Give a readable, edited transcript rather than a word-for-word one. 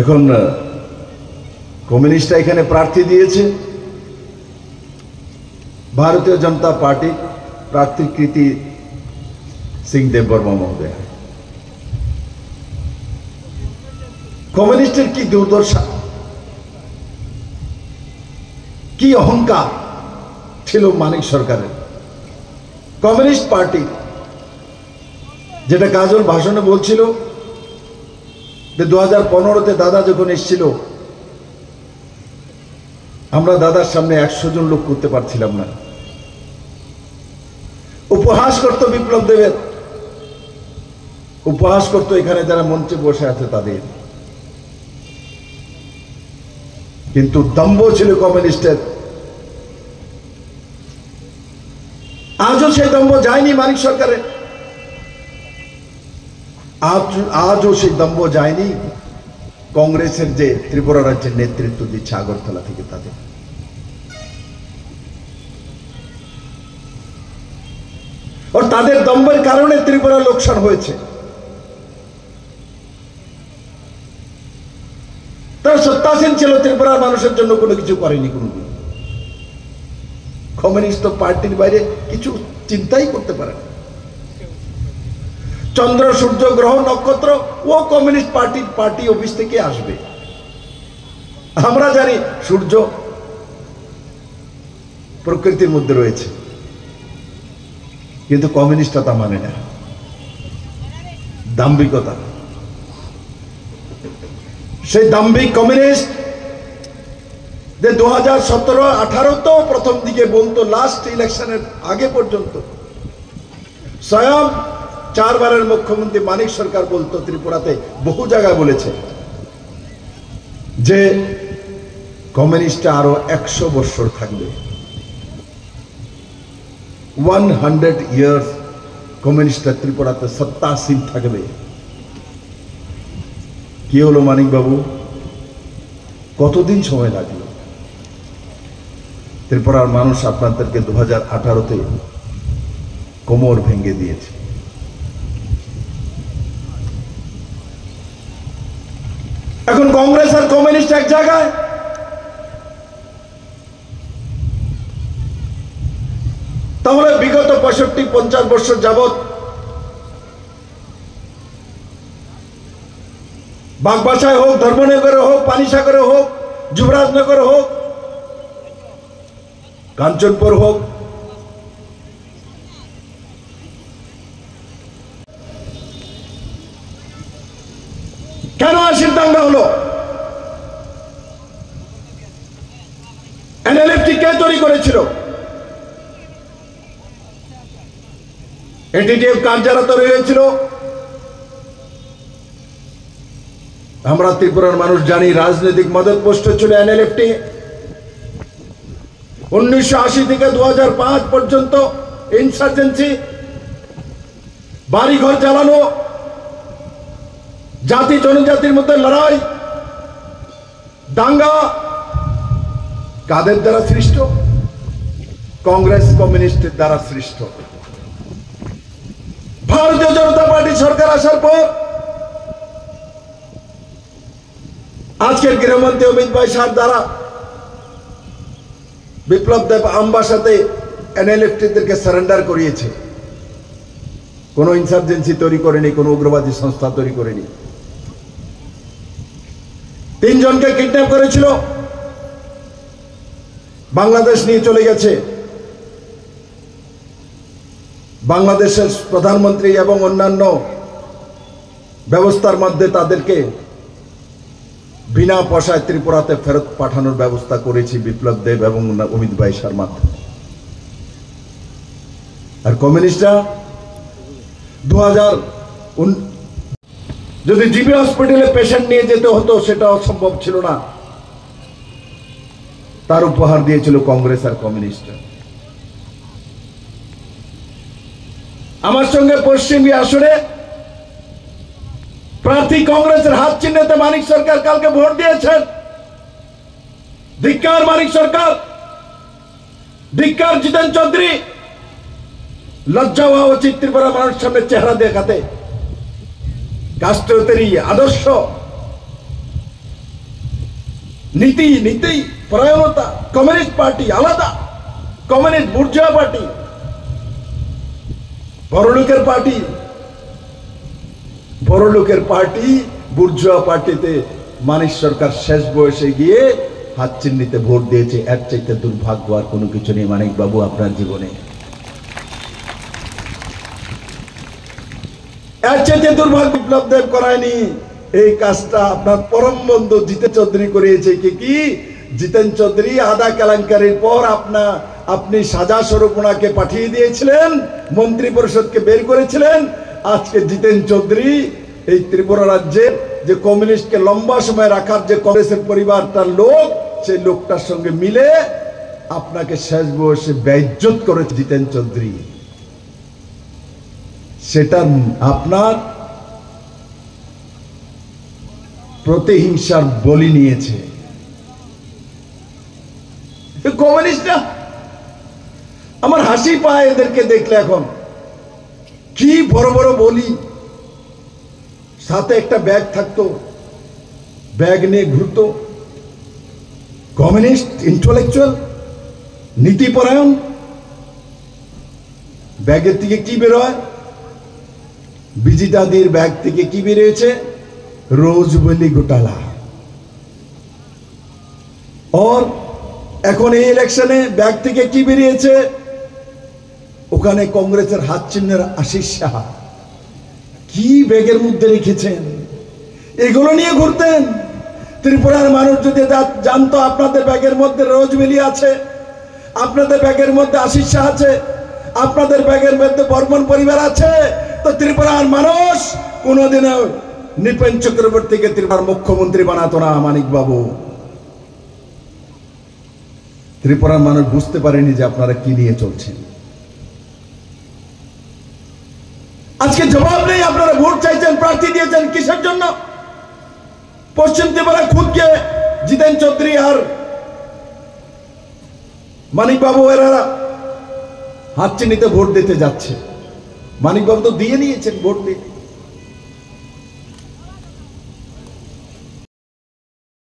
এখন কমিউনিস্টরা এখানে প্রার্থী দিয়েছে, ভারতীয় জনতা পার্টি প্রার্থী কৃতি সিং দেববর্মা মহোদয়। কমিউনিস্টের কি দুর্দশা, কি অহংকার ছিল মানিক সরকারের। কমিউনিস্ট পার্টি যেটা কাজল ভাষণে বলছিল যে 2015-তে দাদা যখন এসেছিল, আমরা দাদার সামনে 100 জন লোক করতে পারছিলাম না। উপহাস করত বিপ্লব দেবের, উপহাস করত এখানে যারা মঞ্চে বসে আছে তাদের। কিন্তু দম্ভ ছিল কমিউনিস্টের। আজও সেই দম্ভ যায়নি মানিক সরকারের, আজও সেই দম্ভ যায়নি কংগ্রেসের যে ত্রিপুরা রাজ্যের নেতৃত্ব দিচ্ছে আগরতলা থেকে তাদের। আর তাদের দম্ভের কারণে ত্রিপুরা লোকসান হয়েছে। তারা সত্তাসীন ছিল, ত্রিপুরার মানুষের জন্য কোনো কিছু করেনি কোনোদিন। কমিউনিস্ট পার্টির বাইরে কিছু চিন্তাই করতে পারে না। চন্দ্র, সূর্য, গ্রহ, নক্ষত্র ও কমিউনিস্ট পার্টি অফিস থেকে আসবে। আমরা জানি সূর্য প্রকৃতির মধ্যে রয়েছে, কিন্তু কমিউনিস্টরা তা মানে না। দাম্ভিকতা, সেই দাম্ভিক কমিউনিস্ট যে 2017-18 তো প্রথম দিকে বলতো, লাস্ট ইলেকশনের আগে পর্যন্ত স্বয়ং 4 বারের মুখ্যমন্ত্রী মানিক সরকার বলতো, ত্রিপুরাতে বহু জায়গায় বলেছে যে কমিউনিস্টরা আরো 100 বছর থাকবে। 100 ইয়ার্স কমিউনিস্টরা ত্রিপুরাতে সত্তাসীন থাকবে। কি হলো মানিক বাবু, কতদিন সময় লাগলো? ত্রিপুরার মানুষ আপনাদেরকে 2018-তে কোমর ভেঙে দিয়েছে। এখন কংগ্রেস আর কমিউনিস্ট এক জায়গায়। তাহলে বিগত 65-50 বছর যাবৎ বাগবাসায় হোক, ধর্মনগরে হোক, পানিসাগরে হোক, যুবরাজনগরে হোক, কাঞ্চনপুর হোক, কেন আশির দাঙ্গা হলো? এনএলএফটি কে তৈরি করেছিল? এনটিটিএফ কার যারা তৈরি হয়েছিল? আমরা ত্রিপুরার মানুষ জানি রাজনৈতিক মদত পোস্ট ছিল এনএলএফটি। 1980 থেকে 2005 পর্যন্ত ইনসার্জেন্সি, বাড়িঘর জ্বালানো, জাতি জনজাতির মধ্যে লড়াই, দাঙ্গা কাদের দ্বারা সৃষ্ট? কংগ্রেস কমিউনিস্টের দ্বারা সৃষ্ট। ভারতীয় জনতা পার্টি সরকার আসার পর আজকের গৃহমন্ত্রী অমিত ভাই সাহেব দ্বারা বিপ্লব দেব আমবাসাতে এনএলএফটিদেরকে সারেন্ডার করিয়েছে। কোনো ইনসার্জেন্সি তৈরি করেনি, কোনো উগ্রবাদী সংস্থা তৈরি করেনি। 3 জনকে কিডন্যাপ করেছিল, বাংলাদেশ নিয়ে চলে গেছে। বাংলাদেশের প্রধানমন্ত্রী এবং অন্যান্য ব্যবস্থার মধ্যে তাদেরকে বিনা পয়সায় ত্রিপুরাতে ফেরত পাঠানোর ব্যবস্থা করেছি বিপ্লব দেব এবং অমিত ভাই শর্মা। আর কমিউনিস্টরা 2000 যদি জিবি হসপিটালে পেশেন্ট নিয়ে যেতে হতো সেটাও সম্ভব ছিল না, তার উপহার দিয়েছিল কংগ্রেস আর কমিউনিস্টরা। আমার সঙ্গে পশ্চিমী আসনে প্রার্থী কংগ্রেসের হাত চিহ্নেতে মানিক সরকার কালকে ভোট দিয়েছেন। ধিক্কার মানিক সরকার, ধিক্কার জিতেন চৌধুরী। লজ্জা হওয়া উচিত ত্রিপুরা মানুষের সামনে চেহারা দেখাতে। রাষ্ট্রীয়তারই আদর্শ নীতি নীতি পরায়ণতা। কমিউনিস্ট পার্টি আলাদা, কমিউনিস্ট বুর্জোয়া পার্টি, বড়লোকের পার্টি। বড়লোকের পার্টি বুর্জোয়া পার্টিতে মানিক সরকার শেষ বয়সে গিয়ে হাত চিহ্নিতে ভোট দিয়েছে। এর চাইতে দুর্ভাগ্য আর কোনো কিছু নেই মানিক বাবু আপনার জীবনে। এর চাইতে দুর্ভাগ্য বিপ্লব দেব করায়নি। এই কাজটা আপনার পরম বন্ধু জিতেন চৌধুরী করিয়েছে। কি জিতেন চৌধুরী আদা কেলেঙ্কারির পর আপনি সাজা স্বরূপ ওনাকে পাঠিয়ে দিয়েছিলেন, মন্ত্রী পরিষদকে বের করেছিলেন। আজকে জিতেন চৌধুরী এই ত্রিপুরা রাজ্যের যে কমিউনিস্টকে লম্বা সময় রাখার যে কংগ্রেসের পরিবারটার লোক, সেই লোকটার সঙ্গে মিলে আপনাকে শেষ বয়সে বেইজ্জত করেছে জিতেন চৌধুরী। সেটা আপনার প্রতিহিংসার বলি নিয়েছে কমিউনিস্টরা। আমার হাসি পায় এদেরকে দেখলে। এখন কি বড় বড় বলি, সাথে একটা ব্যাগ থাকতো, ব্যাগ নিয়ে ঘুরতো। Communist intellectual, নীতিপরায়ণ। ব্যাগের থেকে কি বেরোয়? বিজিতাদির ব্যাগ থেকে কি বেরিয়েছে? রোজবেলি ঘোটালা। और এখন এই ইলেকশনে ব্যাগ থেকে কি বেরিয়েছে? ওখানে কংগ্রেসের হাত চিহ্নের আশিস সাহা। কি ব্যাগের মধ্যে রেখেছেন? এগুলো নিয়ে ঘুরতেন। ত্রিপুরার মানুষ যদি জানতো আপনাদের ব্যাগের মধ্যে রোজবেলি আছে, আপনাদের ব্যাগের মধ্যে আশিস শাহ আছে, আপনাদের ব্যাগের মধ্যে বর্মন পরিবার আছে, তো ত্রিপুরার মানুষ কোনোদিনও নৃপেন চক্রবর্তীকে ত্রিপুরার মুখ্যমন্ত্রী বানাতো না মানিক বাবু। ত্রিপুরার মানুষ বুঝতে পারেনি যে আপনারা কি নিয়ে চলছেন। আজকে জবাব নেই। আপনারা ভোট চাইছেন, প্রার্থী দিয়েছেন কিসের জন্য? পশ্চিম ত্রিপুরা খুদকে জিতেন চৌধুরী আর মানিক বাবু এরা হাত চিহ্নিতে ভোট দিতে যাচ্ছে। মানিক বাবু তো দিয়ে নিয়েছেন ভোট দিয়ে।